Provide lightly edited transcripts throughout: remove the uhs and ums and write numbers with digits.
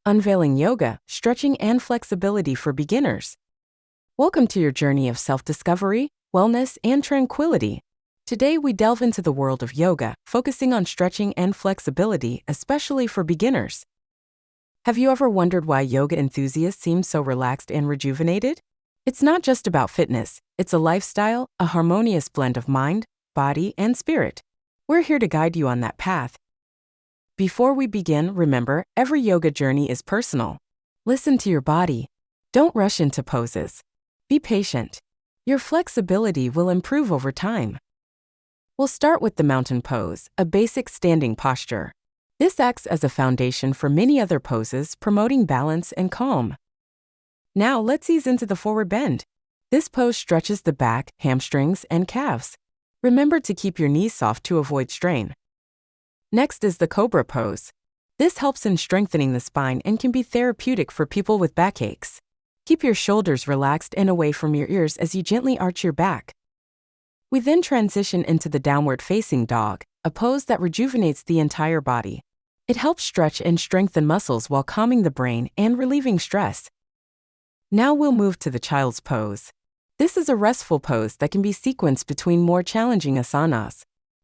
unveiling yoga, stretching, and flexibility for beginners. Welcome to your journey of self-discovery, wellness, and tranquility. Today we delve into the world of yoga, focusing on stretching and flexibility, especially for beginners. Have you ever wondered why yoga enthusiasts seem so relaxed and rejuvenated? It's not just about fitness, it's a lifestyle, a harmonious blend of mind, body, and spirit. We're here to guide you on that path. Before we begin, remember, every yoga journey is personal. Listen to your body. Don't rush into poses. Be patient. Your flexibility will improve over time. We'll start with the mountain pose, a basic standing posture. This acts as a foundation for many other poses, promoting balance and calm. Now let's ease into the forward bend. This pose stretches the back, hamstrings, and calves. Remember to keep your knees soft to avoid strain. Next is the cobra pose. This helps in strengthening the spine and can be therapeutic for people with backaches. Keep your shoulders relaxed and away from your ears as you gently arch your back. We then transition into the downward facing dog, a pose that rejuvenates the entire body. It helps stretch and strengthen muscles while calming the brain and relieving stress. Now we'll move to the child's pose. This is a restful pose that can be sequenced between more challenging asanas.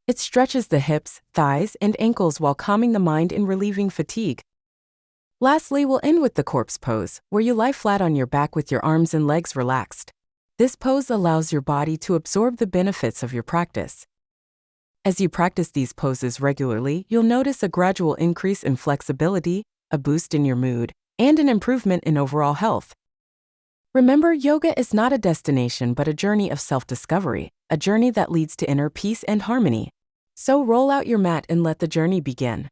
It stretches the hips, thighs, and ankles while calming the mind and relieving fatigue. Lastly, we'll end with the corpse pose, where you lie flat on your back with your arms and legs relaxed. This pose allows your body to absorb the benefits of your practice. As you practice these poses regularly, you'll notice a gradual increase in flexibility, a boost in your mood, and an improvement in overall health. Remember, yoga is not a destination but a journey of self-discovery, a journey that leads to inner peace and harmony. So roll out your mat and let the journey begin.